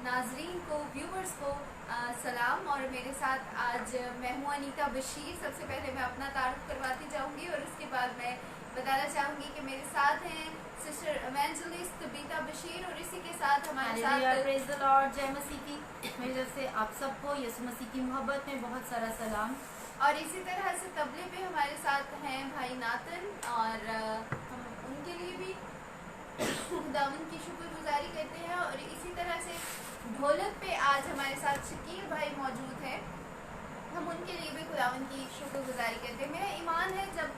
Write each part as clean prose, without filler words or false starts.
नाजरीन को, व्यूवर्स को सलाम। और मेरे साथ आज मैं हूँ अनीता बशीर। सबसे पहले मैं अपना तारुफ करवाती जाऊँगी और उसके बाद मैं बताना चाहूँगी कि मेरे साथ हैं सिस्टर इवेंजलिस्ट तबीता बशीर और इसी के साथ हमारे साथ प्रेज़ द लॉर्ड, जय मसीह की। मेरी तरफ से आप सबको यीशु मसीह की मोहब्बत में बहुत सारा सलाम। और इसी तरह से तबले पे हमारे साथ हैं भाई नातन और हम उनके लिए भी खुदावंद की शुक्रगुजारी करते हैं। और इसी तरह से ढोलक पे आज हमारे साथ शकील भाई मौजूद हैं, हम उनके लिए भी खुदावंद की शुक्रगुजारी करते हैं। मेरा ईमान है जब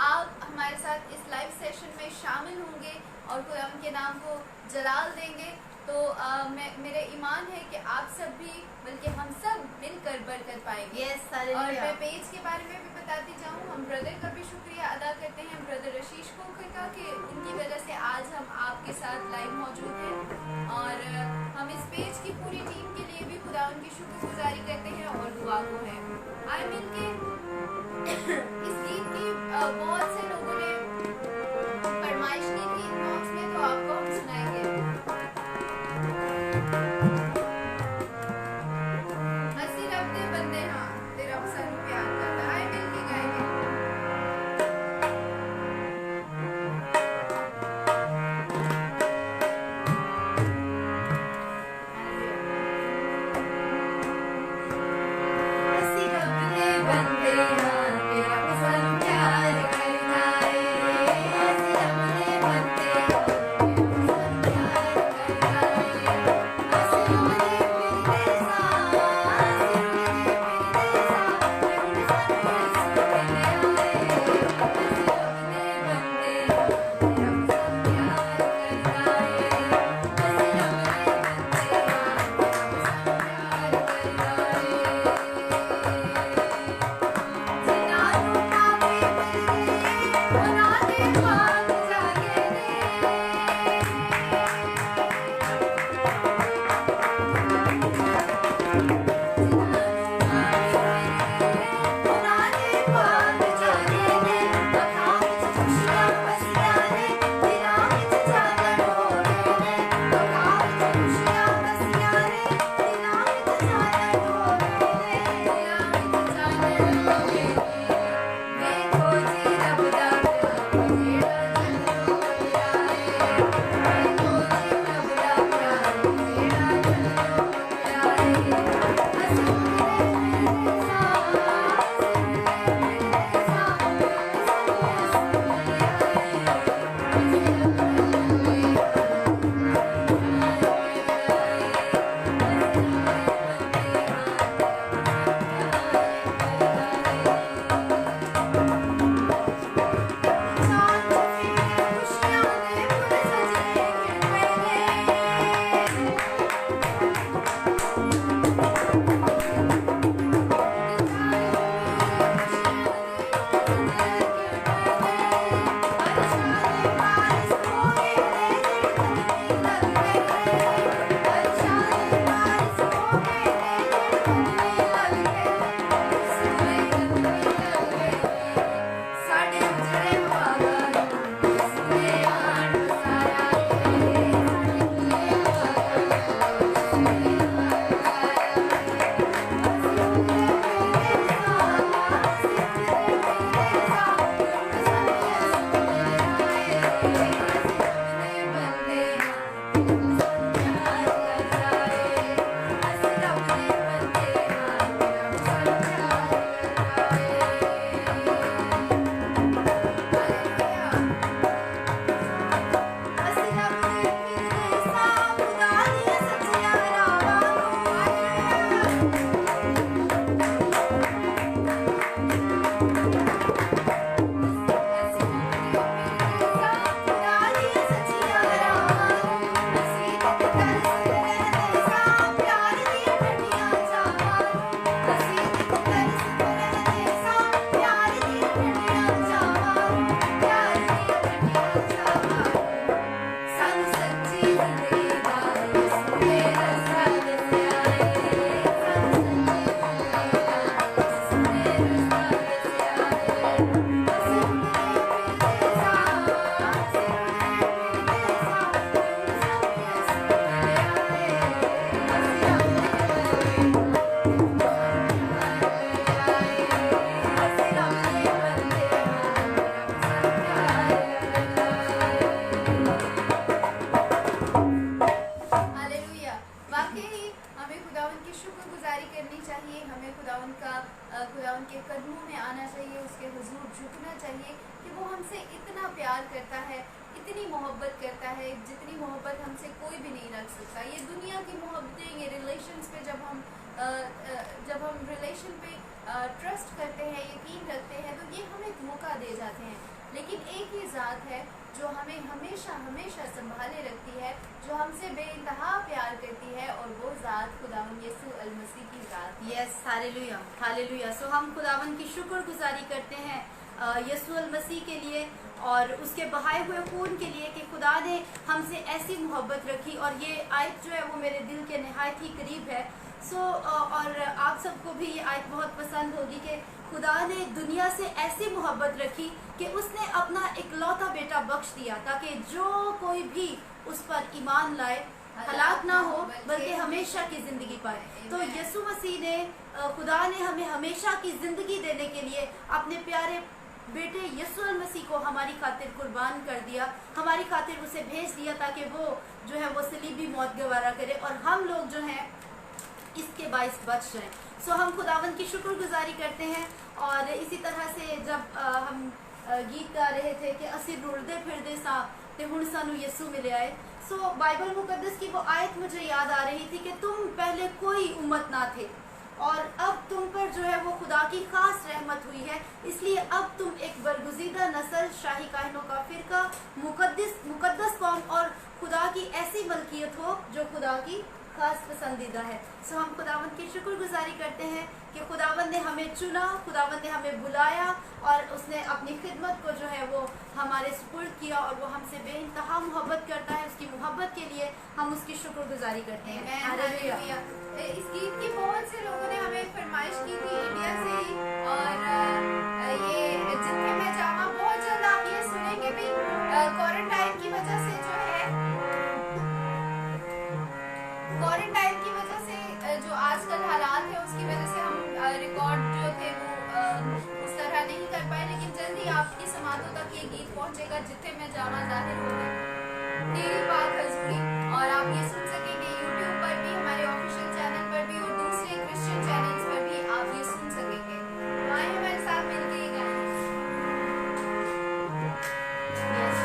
आप हमारे साथ इस लाइव सेशन में शामिल होंगे और खुदावंद के नाम को जलाल देंगे तो मेरा ईमान है कि आप सब भी बल्कि हम सब मिलकर बरकत पाएंगे। yes, और मैं पेज के बारे में भी बताती जाऊँ, हम ब्रदर का भी शुक्रिया अदा करते हैं, ब्रदर रशीश खोखर का, कि उनकी वजह से आज हम आपके साथ लाइव मौजूद हैं। और हम इस पेज की पूरी टीम के लिए भी खुदा उनकी शुक्रगुजारी करते हैं और दुआ को है। आई मीन के इस गीत की बहुत से लोगों ने फरमाइश की थी इनबॉक्स में, तो आपको हम सुनाएंगे। हंसी रब दे बंदे हाँ तेरा पसंद प्यार करता है, मिल के गाएंगे। हंसी रब दे बंदे हाँ तेरा खुदावन के कदमों में आना चाहिए, उसके हुजूर झुकना चाहिए कि वो हमसे इतना प्यार करता है, इतनी मोहब्बत करता है जितनी मोहब्बत हमसे कोई भी नहीं रख सकता। ये दुनिया की मोहब्बतें, ये रिलेशंस पे जब हम रिलेशन पे ट्रस्ट करते हैं, यकीन रखते हैं, तो ये हमें धोखा दे जाते हैं। लेकिन एक ही ज़ात है जो हमें हमेशा हमेशा संभाले रखती है, जो हमसे बेइंतहा प्यार करती है, और वो ज़ात खुदावन यीशु अल मसीह की ज़ात। Yes, hallelujah hallelujah. सो हम खुदावन की शुक्रगुजारी करते हैं यीशु अल मसीह के लिए और उसके बहाए हुए खून के लिए कि खुदा ने हमसे ऐसी मोहब्बत रखी। और ये आयत जो है वो मेरे दिल के नहायत ही करीब है। और आप सबको भी ये आयत बहुत पसंद होगी कि खुदा ने दुनिया से ऐसी मोहब्बत रखी कि उसने अपना इकलौता बेटा बख्श दिया ताकि जो कोई भी उस पर ईमान लाए हलाक ना हो बल्कि हमेशा की ज़िंदगी पाए। तो यीशु मसीह ने, खुदा ने हमें हमेशा की ज़िंदगी देने के लिए अपने प्यारे बेटे यीशु मसीह को हमारी खातिर कुर्बान कर दिया, हमारी खातिर उसे भेज दिया ताकि वो जो है वो सलीबी मौत गवारा करे और हम लोग जो हैं इसके बाइस बच जाएं। सो हम खुदावन की शुक्रगुजारी करते हैं। और इसी तरह से जब हम गीत गा रहे थे कि असी रुलदे फिरदे सा ते हुण सानू यीशु मिले आए। सो बाइबल मुकद्दस की वो आयत मुझे याद आ रही थी कि तुम पहले कोई उम्मत ना थे और अब तुम पर जो है वो खुदा की खास रहमत हुई है, इसलिए अब तुम एक बरगुज़ीदा नस्ल, शाही काहिनों का फिरका, मुकद्दस कौम और खुदा की ऐसी मलकियत हो जो खुदा की खास पसंदीदा है। सो हम खुदावंद की शुक्रगुजारी करते हैं कि खुदावंद ने हमें चुना, खुदावंद ने हमें बुलाया और उसने अपनी खिदमत को जो है वो हमारे सुपुर्द किया और वो हमसे बेइंतहा मोहब्बत करता है। उसकी मोहब्बत के लिए हम उसकी शुक्रगुजारी करते हैं। हालेलुया। इस गीत की बहुत से लोगों ने हमें फरमाइश की थी इंडिया से ही, और ये जितने मैं जावा बहुत जल्द आप ये सुनेंगे भी। क्वारंटाइन की वजह से जो है, क्वारंटाइन की वजह से जो आजकल हालात है उसकी वजह से हम रिकॉर्ड जो थे वो उस तरह नहीं कर पाए, लेकिन जल्दी आपकी समातों तक ये गीत पहुंचेगा जितने में जावा जाहिर होगा तेरी पाक हजूरी, और आप ये सुन सकेंगे यूट्यूब पर भी, हमारे ऑफिशियल चैनल पर भी और दूसरे क्रिश्चियन चैनल्स पर भी आप ये सुन सकेंगे। आए हमारे साथ मिलकर ये गाएं। Yes,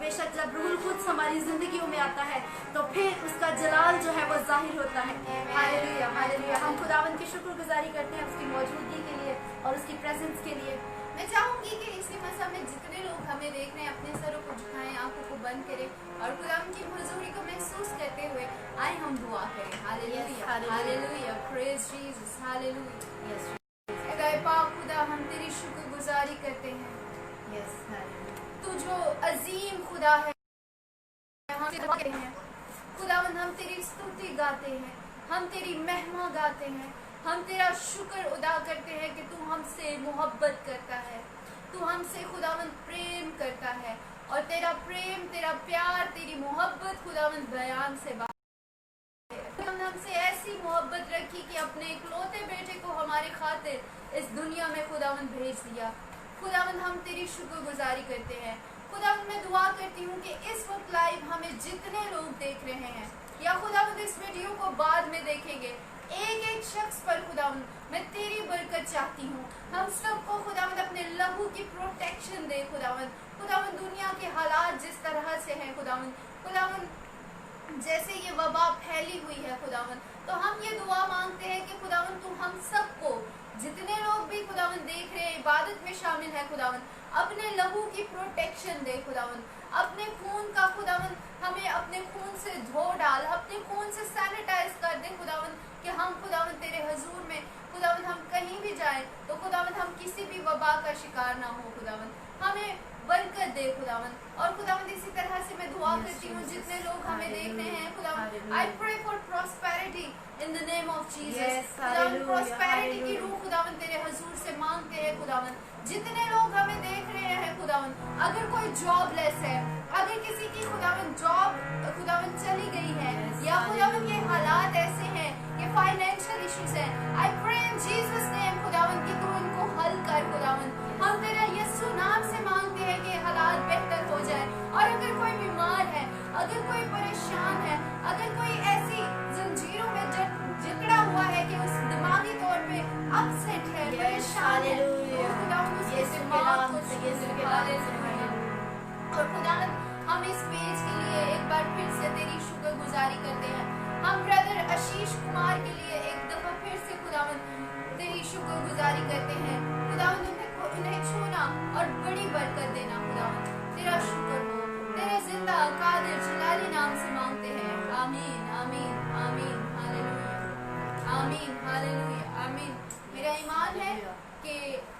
बेशक जब रूहुल कुद्स हमारी जिंदगियों में आता है तो फिर उसका जलाल जो है वो जाहिर होता है। Hallelujah, hallelujah. हम खुदावन की शुक्रगुजारी करते हैं उसकी मौजूदगी के लिए और उसकी प्रेजेंस के लिए। मैं चाहूंगी कि इसी मसा में जितने लोग हमें देख रहे हैं अपने सरों को झुकाएं, आंखों को बंद करें और खुदावन की हुजूरी को महसूस करते हुए आए हम दुआ करें। Hallelujah, hallelujah, praise Jesus, hallelujah. Yes खुदा पाक, खुदा हम तेरी शुक्रगुजारी करते हैं। यस, तू जो अजीम खुदा है, हम तेरे गाते हैं खुदावन, हम तेरी स्तुति गाते हैं, हम तेरी महिमा गाते हैं, हम तेरा शुक्र अदा करते हैं कि तू हमसे मोहब्बत करता है, तू हमसे खुदावन प्रेम करता है और तेरा प्रेम, तेरा प्यार, तेरी मोहब्बत खुदावन बयान से बाहर है। खुदावन हमसे ऐसी मोहब्बत रखी कि अपने इकलौते बेटे को हमारे खातिर इस दुनिया में खुदावन भेज दिया। खुदावन हम तेरी शुक्रगुजारी करते हैं। खुदावन मैं दुआ करती हूँ कि इस वक्त लाइव हमें जितने लोग देख रहे हैं या खुदावन इस वीडियो को बाद में देखेंगे, एक एक शख्स पर खुदावन मैं तेरी बरकत चाहती हूँ। हम सबको खुदावन अपने लहू की प्रोटेक्शन दे खुदावन। खुदावन दुनिया के हालात जिस तरह से हैं खुदावन, खुदावन जैसे ये वबा फैली हुई है खुदावन, तो हम ये दुआ मांगते हैं कि खुदावन तू हम सबको, जितने लोग भी खुदावन देख रहे हैं, इबादत में शामिल है खुदावन, अपने लहू की प्रोटेक्शन दे खुदावन। अपने खून का खुदावन हमें अपने खून से धो डाल, अपने खून से सैनिटाइज कर दे खुदावन, कि हम खुदावन तेरे हजूर में खुदावन हम कहीं भी जाएं तो खुदावन हम किसी भी वबा का शिकार ना हो खुदावन। हमें बरकत दे खुदावन। और खुदावन इसी तरह से मैं दुआ करती हूँ जितने लोग हमें देख रहे हैं खुदावन, I pray for prosperity in the name of Jesus. खुदावन प्रॉस्पेरिटी की रूह खुदावन तेरे हजूर से मांगते हैं खुदावन। जितने लोग हमें देख रहे हैं खुदावन, अगर कोई जॉबलेस है, अगर किसी की खुदावन जॉब खुदावन चली गई है या खुदावन के हालात ऐसे हैं कि फाइनेंशियल इश्यूज हैं, I pray in Jesus name खुदावन कि तू इनको हल कर खुदावन। हम तेरा यीशु नाम से मांगते हैं कि हालात बेहतर हो जाए। और अगर कोई बीमार है, अगर कोई परेशान है, अगर कोई ऐसी जंजीरों में जकड़ा हुआ है कि उस दिमागी तौर पे अपसेट है, परेशान है, तो खुदावन उसके दिमाग को और खुदावन हम इस पेज के लिए एक बार फिर से तेरी शुक्रगुजारी करते हैं। हम ब्रदर आशीष कुमार के लिए एक दफा फिर से खुदावन तेरी शुक्रगुजारी करते हैं। खुदावन उन्हें छूना और बड़ी बरकत देना खुदावन। तेरा शुक्र हो, तेरे जिंदा कादिर जलाली नाम से मांगते हैं। आमीन, आमीन, आमीन, हालेलुया, आमीन, हालेलुया, आमीन। मेरा ईमान है कि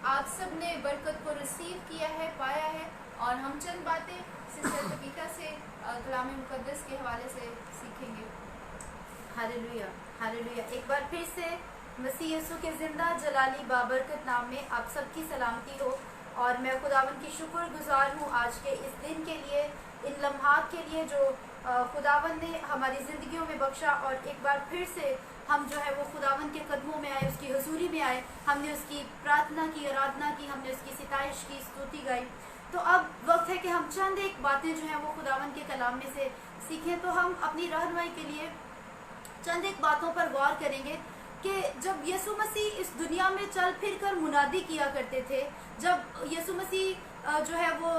आप सब ने बरकत को रिसीव किया है, पाया है। और हम चंद बातें सिस्टर तबीका से कलाम मुकद्दस के हवाले से सीखेंगे। Hallelujah, hallelujah. एक बार फिर से मसीह यीशु के जिंदा जलाली बाबरकत नाम में आप सबकी सलामती हो। और मैं खुदावन की शुक्रगुजार हूँ आज के इस दिन के लिए, इन लम्हात के लिए जो खुदावन ने हमारी ज़िंदगियों में बख्शा। और एक बार फिर से हम जो है वो खुदावन के कदमों में आए, उसकी हुजूरी में आए, हमने उसकी प्रार्थना की, आराधना की, हमने उसकी सिताइश की, स्तुति गाई। तो अब वक्त है कि हम चंद एक बातें जो हैं वो खुदावन के कलाम में से सीखें। तो हम अपनी रहनुमाई के लिए चंद एक बातों पर गौर करेंगे कि जब यीशु मसीह इस दुनिया में चल फिर कर मुनादी किया करते थे, जब यीशु मसीह जो है वो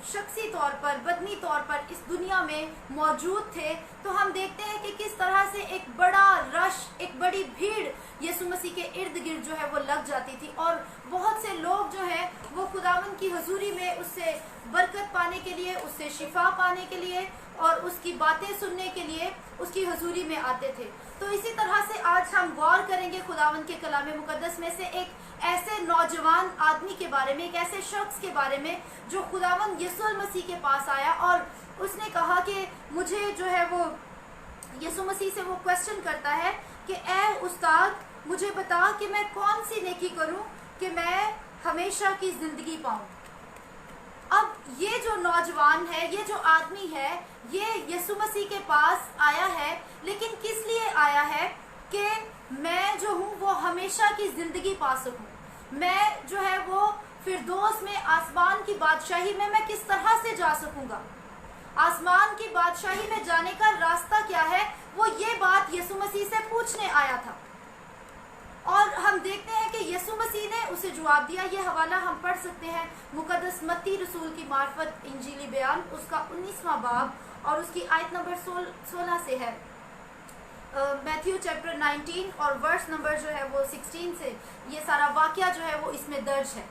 शख्सी तौर पर, बदनी तौर पर इस दुनिया में मौजूद थे, तो हम देखते हैं कि किस तरह से एक बड़ा रश, एक बड़ी भीड़ यीशु मसीह के इर्द गिर्द जो है वो लग जाती थी। और बहुत से लोग जो हैं वो खुदावन की हुजूरी में उससे बरकत पाने के लिए, उससे शिफा पाने के लिए और उसकी बातें सुनने के लिए उसकी हुजूरी में आते थे। तो इसी तरह से आज हम गौर करेंगे खुदावन के कलाम मुकद्दस में से एक ऐसे नौजवान आदमी के बारे में, एक ऐसे शख्स के बारे में जो खुदावन यीशु मसीह के पास आया और उसने कहा कि मुझे जो है वो यीशु मसीह से वो क्वेश्चन करता है कि ए उस्ताद, मुझे बता कि मैं कौन सी नेकी करूं कि मैं हमेशा की जिंदगी पाऊं। अब ये जो नौजवान है, ये जो आदमी है, ये यीशु मसीह के पास आया है, लेकिन किस लिए आया है कि मैं जो हूँ वो हमेशा की जिंदगी पा सकूं। मैं जो है वो फिरदौस में, आसमान की बादशाही में मैं किस तरह से जा सकूंगा। आसमान की बादशाही में जाने का रास्ता क्या है, वो ये बात यीशु मसीह से पूछने आया था। और हम देखते हैं कि यीशु मसीह ने उसे जवाब दिया। ये हवाला हम पढ़ सकते हैं मुकद्दस मत्ती रसूल की मार्फत इंजीली बयान उसका 19वां बाब और उसकी आयत नंबर 16 से है। मैथ्यू चैप्टर 19 और वर्स नंबर जो है वो 16 से ये सारा वाकया जो है वो इसमें दर्ज है।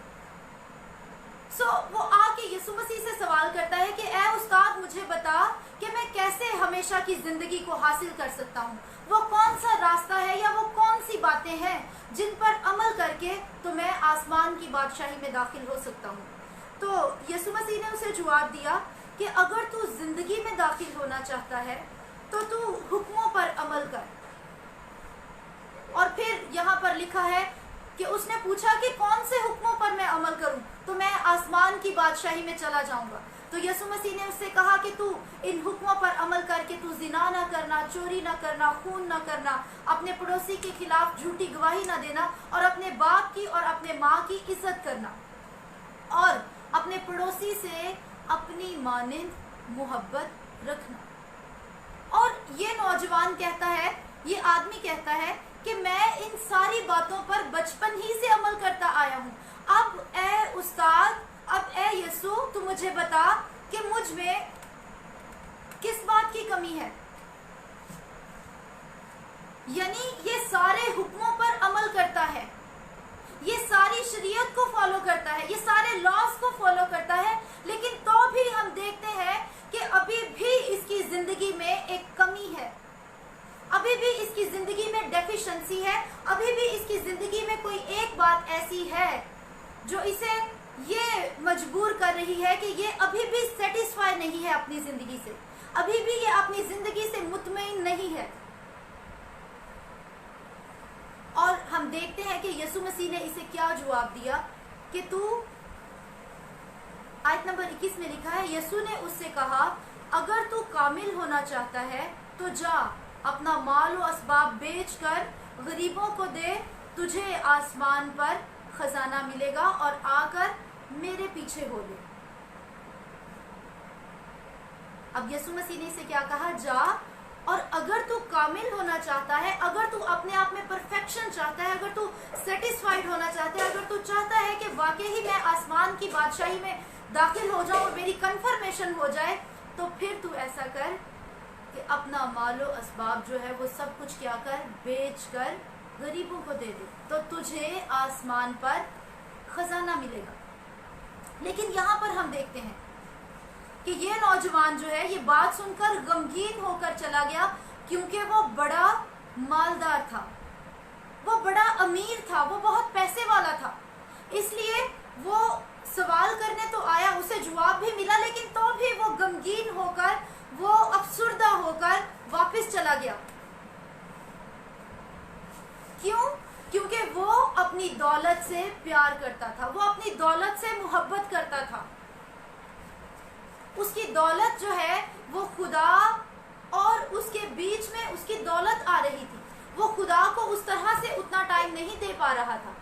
वो आके यीशु मसीह से सवाल करता है कि ए उस्ताद मुझे बता कि मैं कैसे हमेशा की जिंदगी को हासिल कर सकता हूँ। वो कौन सा रास्ता है या वो कौन सी बातें हैं जिन पर अमल करके तो मैं आसमान की बादशाही में दाखिल हो सकता हूँ। तो यीशु मसीह ने उसे जवाब दिया कि अगर तू जिंदगी में दाखिल होना चाहता है तो तू हुक्मों पर अमल कर। और फिर यहाँ पर लिखा है कि उसने पूछा कि कौन से हुक्मों पर मैं अमल करूं तो मैं आसमान की बादशाही में चला जाऊंगा। तो यीशु मसीह ने उससे कहा कि तू इन हुक्मों पर अमल करके तू जिना ना करना, चोरी ना करना, खून ना करना, अपने पड़ोसी के खिलाफ झूठी गवाही ना देना और अपने बाप की और अपने माँ की इज्जत करना और अपने पड़ोसी से अपनी मानिंद मोहब्बत रखना। और ये नौजवान कहता है, ये आदमी कहता है कि मैं इन सारी बातों पर बचपन ही से अमल करता आया हूँ। अब ए उस्ताद, अब ए यीशु तू मुझे बता कि मुझ में किस बात की कमी है। यानी ये सारे हुक्मों पर अमल करता है, ये सारी शरीयत को फॉलो करता है, ये सारे लॉज को फॉलो करता है, लेकिन तो भी हम देखते हैं कि अभी भी इसकी जिंदगी में एक कमी है, अभी भी इसकी जिंदगी में डेफिशिएंसी है, अभी भी इसकी जिंदगी में कोई एक बात ऐसी है जो इसे ये मजबूर कर रही है कि ये अभी भी सेटिस्फाई नहीं है अपनी जिंदगी से, अभी भी ये अपनी जिंदगी से मुतमईन नहीं है। और हम देखते हैं कि यीशु मसीह ने इसे क्या जवाब दिया कि तू, आयत नंबर 21 में लिखा है, यीशु ने उससे कहा अगर तू कामिल होना चाहता है तो जा अपना माल और असबाब बेचकर गरीबों को दे, तुझे आसमान पर खजाना मिलेगा और आकर मेरे पीछे हो ले। अब यीशु मसीह ने इसे क्या कहा, जा, और अगर तू कामिल होना चाहता है, अगर तू अपने आप में परफेक्शन चाहता है, अगर तू सेटिस्फाइड होना चाहता है, अगर तू चाहता है कि वाकई ही मैं आसमान की बादशाही में दाखिल हो जाऊं और मेरी कन्फर्मेशन हो जाए, तो फिर तू ऐसा कर कि अपना मालो असबाब जो है वो सब कुछ क्या कर, बेच कर गरीबों को दे दे, तो तुझे आसमान पर खजाना मिलेगा। लेकिन यहाँ पर हम देखते हैं कि ये नौजवान जो है ये बात सुनकर गमगीन होकर चला गया, क्योंकि वो बड़ा मालदार था, वो बड़ा अमीर था, वो बहुत पैसे वाला था, इसलिए वो सवाल करने तो आया, उसे जवाब भी मिला, लेकिन तो भी वो गमगीन होकर, वो अफसुर्दा होकर वापस चला गया। क्यों? क्योंकि वो अपनी दौलत से प्यार करता था, वो अपनी दौलत से मोहब्बत करता था। उसकी दौलत जो है वो खुदा और उसके बीच में उसकी दौलत आ रही थी, वो खुदा को उस तरह से उतना टाइम नहीं दे पा रहा था।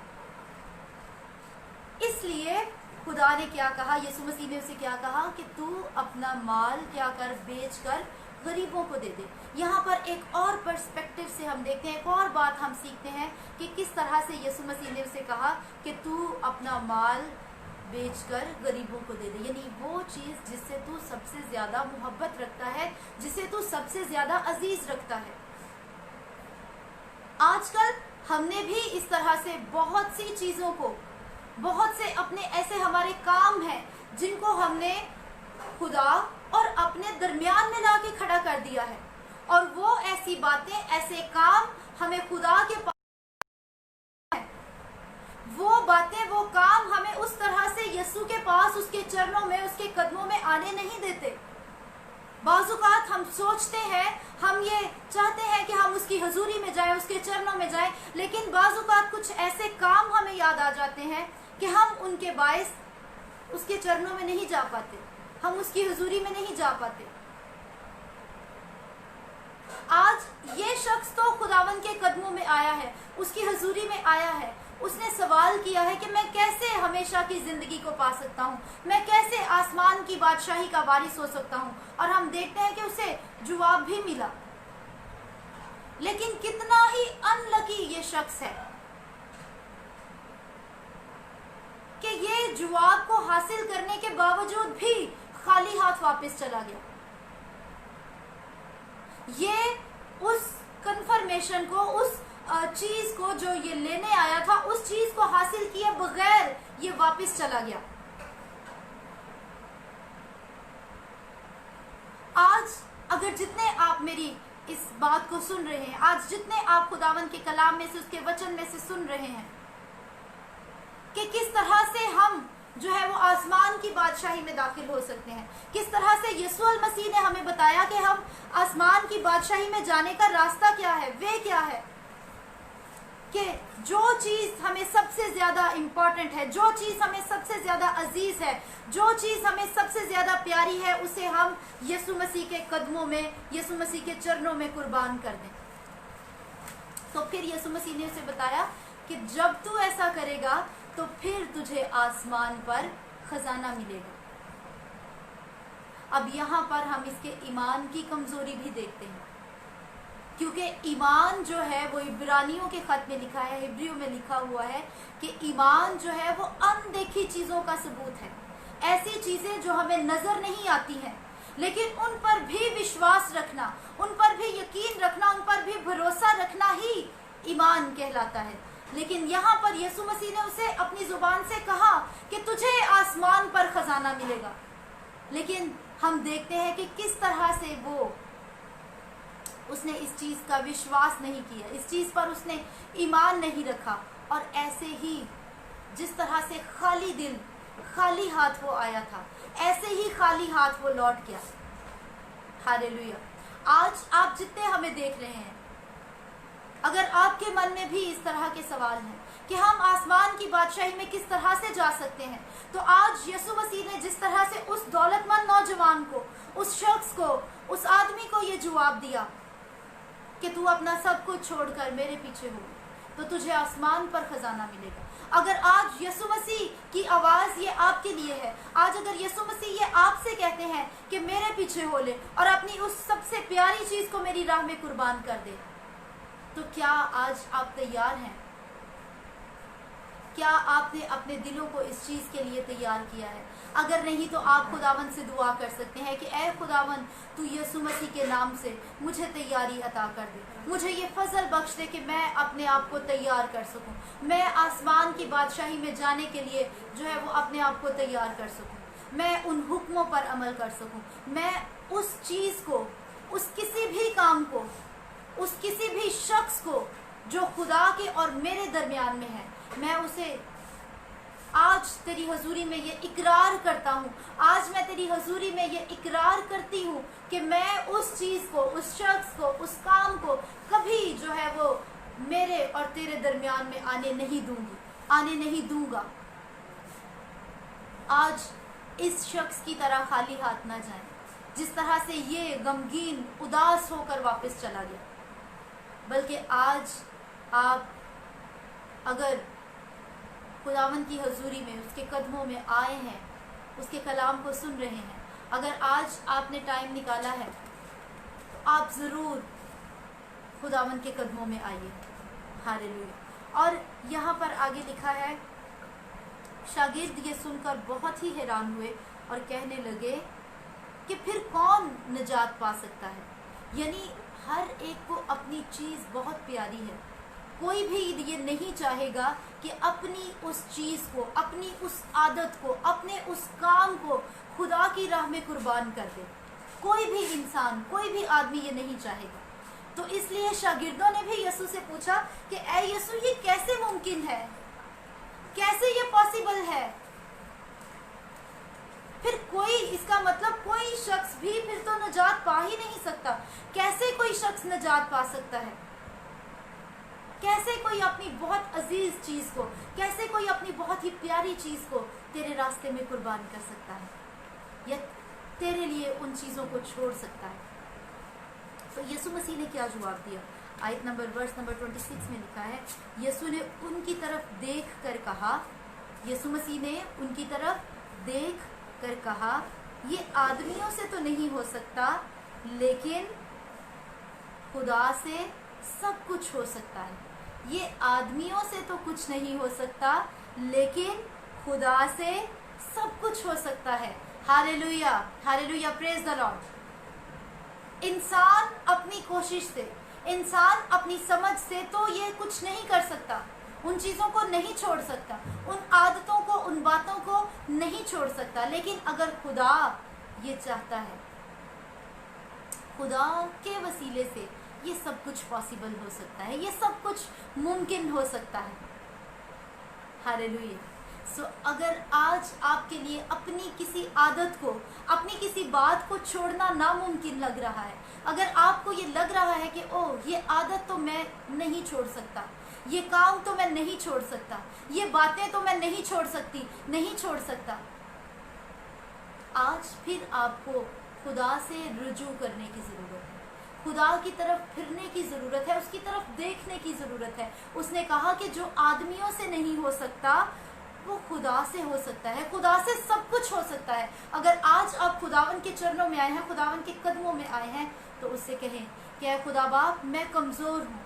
इसलिए खुदा ने क्या कहा, यीशु मसीह ने उसे क्या कहा कि तू अपना माल क्या कर, बेच कर गरीबों को दे दे। यहाँ पर एक और पर्सपेक्टिव से हम देखते हैं, एक और बात हम सीखते हैं कि किस तरह से यीशु मसीह ने उसे कहा कि तू अपना माल बेचकर गरीबों को दे दे, यानी वो चीज़ जिससे तू सबसे ज़्यादा मोहब्बत रखता है, जिसे तू सबसे ज़्यादा अजीज रखता है। आजकल हमने भी इस तरह से बहुत सी चीज़ों को, बहुत से अपने ऐसे हमारे काम हैं जिनको हमने खुदा और अपने दरमियान में ला के खड़ा कर दिया है, और वो ऐसी बातें, ऐसे काम हमें खुदा के पास, वो बातें, वो काम हमें उस तरह से यीशु के पास, उसके चरणों में, उसके कदमों में आने नहीं देते। बाज़ुकात हम सोचते हैं, हम ये चाहते हैं कि हम उसकी हजूरी में जाएं, उसके चरणों में जाएं, लेकिन बाज़ुकात कुछ ऐसे काम हमें याद आ जाते हैं कि हम उनके बायस उसके चरणों में नहीं जा पाते, हम उसकी हजूरी में नहीं जा पाते। आज ये शख्स तो खुदावन के कदमों में आया है, उसकी हजूरी में आया है, उसने सवाल किया है कि मैं कैसे हमेशा की जिंदगी को पा सकता हूँ, मैं कैसे आसमान की बादशाही का वारिस हो सकता हूँ, और हम देखते हैं कि उसे जवाब भी मिला। लेकिन कितना ही अनलकी ये शख्स है, कि ये जवाब को हासिल करने के बावजूद भी खाली हाथ वापस चला गया। ये उस कंफर्मेशन को, उस चीज को जो ये लेने आया था, उस चीज को हासिल किए बगैर ये वापस चला गया। आज अगर जितने आप मेरी इस बात को सुन रहे हैं, आज जितने आप खुदावन के कलाम में से, उसके वचन में से सुन रहे हैं कि किस तरह से हम जो है वो आसमान की बादशाही में दाखिल हो सकते हैं, किस तरह से यीशु मसीह ने हमें बताया कि हम आसमान की बादशाही में जाने का रास्ता क्या है, वे क्या है, कि जो चीज हमें सबसे ज्यादा इम्पोर्टेंट है, जो चीज हमें सबसे ज्यादा अजीज है, जो चीज हमें सबसे ज्यादा प्यारी है, उसे हम यीशु मसीह के कदमों में, यीशु मसीह के चरणों में कुर्बान कर दें। तो फिर यीशु मसीह ने उसे बताया कि जब तू ऐसा करेगा तो फिर तुझे आसमान पर खजाना मिलेगा। अब यहाँ पर हम इसके ईमान की कमजोरी भी देखते हैं, क्योंकि ईमान जो है वो इब्रानियों के खत में लिखा है, हिब्रियों में लिखा हुआ है कि ईमान जो है वो अनदेखी चीजों का सबूत है। ऐसी चीजें जो हमें नजर नहीं आती हैं, लेकिन उन पर भी विश्वास रखना, उन पर भी यकीन रखना, उन पर भी भरोसा रखना ही ईमान कहलाता है। लेकिन यहाँ पर यीशु मसीह ने उसे अपनी जुबान से कहा कि तुझे आसमान पर खजाना मिलेगा, लेकिन हम देखते हैं कि किस तरह से उसने इस चीज का विश्वास नहीं किया, इस चीज पर उसने ईमान नहीं रखा, और ऐसे ही जिस तरह से खाली दिल, खाली हाथ वो आया था, ऐसे ही खाली हाथ वो लौट गया। हालेलुया। आज आप जितने हमें देख रहे हैं, अगर आपके मन में भी इस तरह के सवाल हैं कि हम आसमान की बादशाही में किस तरह से जा सकते हैं, तो आज यीशु मसीह ने जिस तरह से उस दौलतमंद नौजवान को, उस शख्स को, उस आदमी को ये जवाब दिया कि तू अपना सब कुछ छोड़कर मेरे पीछे हो, तो तुझे आसमान पर खजाना मिलेगा। अगर आज यीशु मसीह की आवाज ये आपके लिए है, आज अगर यीशु मसीह ये आपसे कहते हैं कि मेरे पीछे हो ले और अपनी उस सबसे प्यारी चीज को मेरी राह में कुर्बान कर दे, तो क्या आज आप तैयार हैं? क्या आपने अपने दिलों को इस चीज के लिए तैयार किया है? अगर नहीं तो आप खुदावन से दुआ कर सकते हैं कि ऐ खुदावन, तू यीशु मसीह के नाम से मुझे तैयारी अता कर दे, मुझे ये फजल बख्श दे कि मैं अपने आप को तैयार कर सकूं, मैं आसमान की बादशाही में जाने के लिए जो है वो अपने आप को तैयार कर सकूं, मैं उन हुक्मों पर अमल कर सकूं, मैं उस चीज को, उस किसी भी काम को, उस किसी भी शख्स को जो खुदा के और मेरे दरमियान में है, मैं उसे आज तेरी हजूरी में ये इकरार करता हूँ, आज मैं तेरी हजूरी में ये इकरार करती हूँ कि मैं उस चीज़ को, उस शख्स को, उस काम को कभी जो है वो मेरे और तेरे दरमियान में आने नहीं दूंगी, आने नहीं दूंगा। आज इस शख्स की तरह खाली हाथ ना जाएं, जिस तरह से ये गमगीन, उदास होकर वापस चला गया, बल्कि आज आप अगर खुदावन की हजूरी में, उसके कदमों में आए हैं, उसके कलाम को सुन रहे हैं, अगर आज आपने टाइम निकाला है, तो आप ज़रूर खुदावन के कदमों में आइए। हालेलुया। और यहाँ पर आगे लिखा है, शागिर्द ये सुनकर बहुत ही हैरान हुए और कहने लगे कि फिर कौन निजात पा सकता है। यानी हर एक को अपनी चीज़ बहुत प्यारी है, कोई भी ये नहीं चाहेगा कि अपनी उस चीज़ को, अपनी उस आदत को, अपने उस काम को खुदा की राह में कुर्बान कर दे। कोई भी इंसान, कोई भी आदमी ये नहीं चाहेगा। तो इसलिए शागिर्दों ने भी यीशु से पूछा कि ऐ यीशु, ये कैसे मुमकिन है, कैसे ये पॉसिबल है? फिर कोई, इसका मतलब कोई शख्स भी फिर तो निजात पा ही नहीं सकता। कैसे कोई शख्स निजात पा सकता है? कैसे कोई अपनी बहुत अजीज चीज को, कैसे कोई अपनी बहुत ही प्यारी चीज को तेरे रास्ते में कुर्बान कर सकता है, या तेरे लिए उन चीजों को छोड़ सकता है? तो यीशु मसीह ने क्या जवाब दिया? आयत नंबर, वर्स नंबर 26 में लिखा है, यीशु ने उनकी तरफ देख कर कहा, यीशु मसीह ने उनकी तरफ देख कर कहा, ये आदमियों से तो नहीं हो सकता, लेकिन खुदा से सब कुछ हो सकता है। ये आदमियों से तो कुछ नहीं हो सकता, लेकिन खुदा से सब कुछ हो सकता है। Hallelujah, hallelujah, praise the Lord. इंसान अपनी कोशिश से, इंसान अपनी समझ से तो ये कुछ नहीं कर सकता, उन चीज़ों को नहीं छोड़ सकता, उन आदतों को, उन बातों को नहीं छोड़ सकता। लेकिन अगर खुदा ये चाहता है, खुदा के वसीले से ये सब कुछ पॉसिबल हो सकता है, ये सब कुछ मुमकिन हो सकता है। हालेलुया। सो अगर आज आपके लिए अपनी किसी आदत को, अपनी किसी बात को छोड़ना नामुमकिन लग रहा है, अगर आपको ये लग रहा है कि ओह ये आदत तो मैं नहीं छोड़ सकता, ये काम तो मैं नहीं छोड़ सकता, ये बातें तो मैं नहीं छोड़ सकती, नहीं छोड़ सकता, आज फिर आपको खुदा से रुजू करने की ज़रूरत है, खुदा की तरफ फिरने की ज़रूरत है, उसकी तरफ देखने की ज़रूरत है। उसने कहा कि जो आदमियों से नहीं हो सकता वो खुदा से हो सकता है, खुदा से सब कुछ हो सकता है। अगर आज आप खुदावन के चरणों में आए हैं, खुदावन के कदमों में आए हैं, तो उससे कहें कि ऐ खुदा बाप, मैं कमज़ोर हूँ,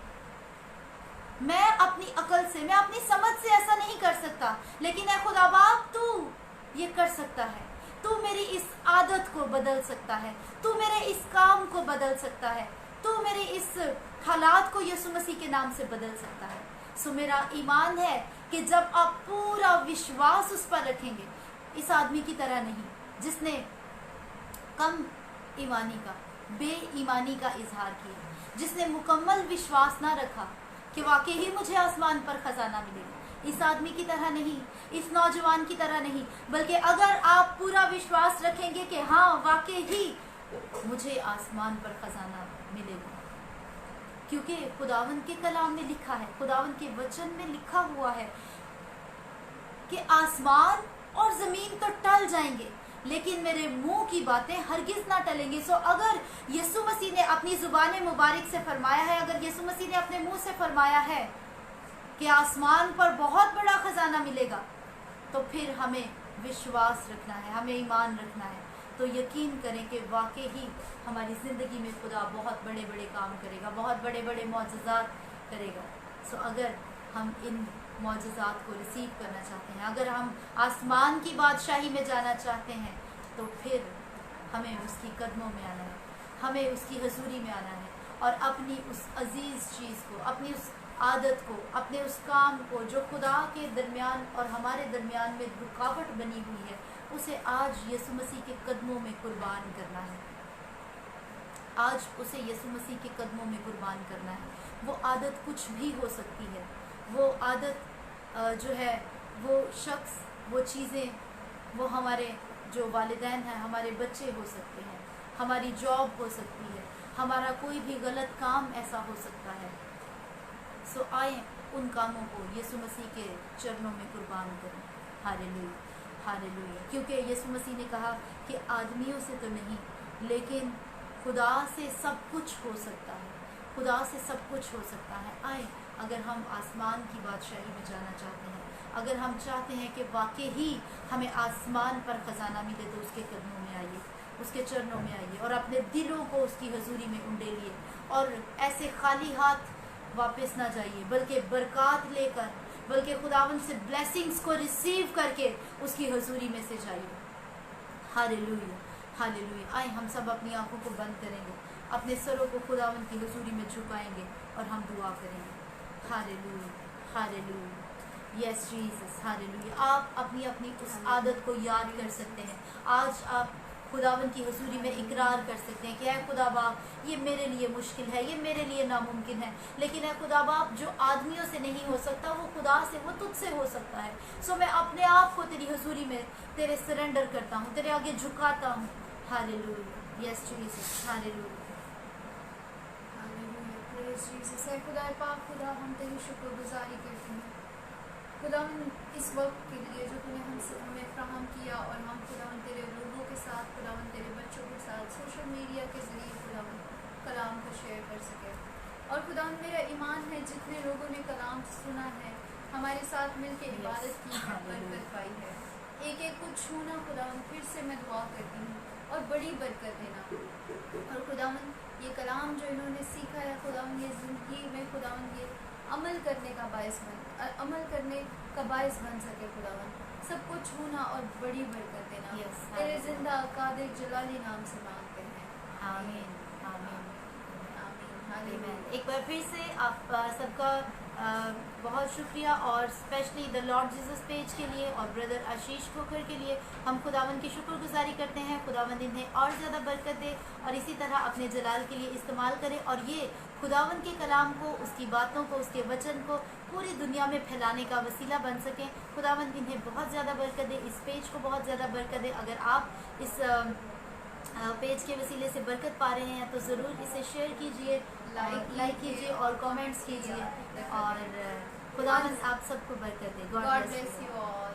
मैं अपनी अकल से, मैं अपनी समझ से ऐसा नहीं कर सकता, लेकिन ऐ खुदा बाप तू ये कर सकता है, तू मेरी इस आदत को बदल सकता है, तू मेरे इस काम को बदल सकता है, तू मेरे इस हालात को यीशु मसीह के नाम से बदल सकता है। सो मेरा ईमान है कि जब आप पूरा विश्वास उस पर रखेंगे, इस आदमी की तरह नहीं जिसने कम ईमानी का, बेईमानी का इजहार किया, जिसने मुकम्मल विश्वास ना रखा कि वाकई ही मुझे आसमान पर खजाना मिलेगा, इस आदमी की तरह नहीं, इस नौजवान की तरह नहीं, बल्कि अगर आप पूरा विश्वास रखेंगे कि हाँ वाकई ही मुझे आसमान पर खजाना मिलेगा, क्योंकि खुदावन के कलाम में लिखा है, खुदावन के वचन में लिखा हुआ है कि आसमान और ज़मीन तो टल जाएंगे लेकिन मेरे मुंह की बातें हरगिज़ ना टलेंगी। सो अगर यीशु मसीह ने अपनी ज़ुबान मुबारक से फरमाया है, अगर यीशु मसीह ने अपने मुंह से फरमाया है कि आसमान पर बहुत बड़ा खजाना मिलेगा, तो फिर हमें विश्वास रखना है, हमें ईमान रखना है, तो यकीन करें कि वाकई ही हमारी ज़िंदगी में खुदा बहुत बड़े बड़े काम करेगा, बहुत बड़े बड़े मौजज़ात करेगा। सो अगर हम इन मौजज़ात को रिसीव करना चाहते हैं, अगर हम आसमान की बादशाही में जाना चाहते हैं, तो फिर हमें उसकी कदमों में आना है, हमें उसकी हजूरी में आना है और अपनी उस अजीज़ चीज़ को, अपनी उस आदत को, अपने उस काम को जो खुदा के दरमियान और हमारे दरमियान में रुकावट बनी हुई है, उसे आज यीशु मसीह के कदमों में कुर्बान करना है। आज उसे यीशु मसीह के कदमों में कुर्बान करना है। वो आदत कुछ भी हो सकती है, वो आदत जो है, वो शख्स, वो चीज़ें, वो हमारे जो वालिदैन हैं, हमारे बच्चे हो सकते हैं, हमारी जॉब हो सकती है, हमारा कोई भी गलत काम ऐसा हो सकता है। सो आए उन कामों को यीशु मसीह के चरणों में कुर्बान करें। Hallelujah, hallelujah. क्योंकि यीशु मसीह ने कहा कि आदमियों से तो नहीं, लेकिन खुदा से सब कुछ हो सकता है, खुदा से सब कुछ हो सकता है। आए, अगर हम आसमान की बादशाही में जाना चाहते हैं, अगर हम चाहते हैं कि वाकई ही हमें आसमान पर ख़जाना मिले, तो उसके कदमों में आइए, उसके चरणों में आइए और अपने दिलों को उसकी हजूरी में उंडेलिए और ऐसे खाली हाथ वापस ना जाइए, बल्कि बरक़ात लेकर, बल्कि खुदावन से ब्लेसिंग्स को रिसीव करके उसकी हजूरी में से जाइए। Hallelujah, hallelujah. आए हम सब अपनी आंखों को बंद करेंगे, अपने सरों को खुदावन की हजूरी में झुकाएंगे और हम दुआ करेंगे। Hallelujah, hallelujah, yes Jesus, hallelujah. आप अपनी अपनी उस आदत को याद कर सकते हैं। आज आप खुदावन की हजूरी में इकरार कर सकते हैं कि ऐ खुदा बाप, ये मेरे लिए मुश्किल है, ये मेरे लिए नामुमकिन है, लेकिन ऐ खुदा बाप, जो आदमियों से नहीं हो सकता वो खुदा से, वो तुझसे हो सकता है। सो मैं अपने आप को तेरी हजूरी में तेरे सरेंडर करता हूँ, तेरे आगे झुकाता हूँ। Hallelujah, yes Jesus, hallelujah, hallelujah, praise Jesus. है खुदा पाक, खुदा हम तेरी शुक्रगुजारी करते हैं खुदा इस वक्त के लिए जो तूने हमें फ्राहम किया, और हम खुदा तेरे लोगों के साथ, खुदा तेरे बच्चों के साथ सोशल मीडिया के ज़रिए खुदा कलाम को शेयर कर सके। और खुदा मेरा ईमान है जितने लोगों ने कलाम सुना है, हमारे साथ मिलकर इबादत की है, बरकत पाई है, एक एक को छूना खुदा फिर से मैं दुआ करती हूँ और बड़ी बरकत देना। और खुदा ये कलाम जो इन्होंने सीखा है खुदा, ये ज़िंदगी में खुदा ये अमल करने का बायस बन, अमल करने का बायस बन सके खुदावन। सबको छूना और बड़ी बरकत देना। Yes, तेरे hallelujah. जिंदा कादिर जलाली नाम से मांगते हैं, आमीन आमीन आमीन आमीन। हालेलुया। एक बार फिर से आप सबका बहुत शुक्रिया, और specially the Lord Jesus page के लिए और ब्रदर आशीष खोखर के लिए हम खुदावंद की शुक्रगुजारी करते हैं। खुदावंद इन्हें और ज़्यादा बरकत दे और इसी तरह अपने जलाल के लिए इस्तेमाल करें, और ये खुदावंद के कलाम को, उसकी बातों को, उसके वचन को पूरी दुनिया में फैलाने का वसीला बन सकें। खुदावंद इन्हें बहुत ज़्यादा बरकत दे, इस पेज को बहुत ज़्यादा बरकत दे। अगर आप इस पेज के वसीले से बरकत पा रहे हैं तो ज़रूर इसे शेयर कीजिए, लाइक कीजिए और कमेंट्स कीजिए, और खुदावंद आप सबको बरकत दे। God bless you all.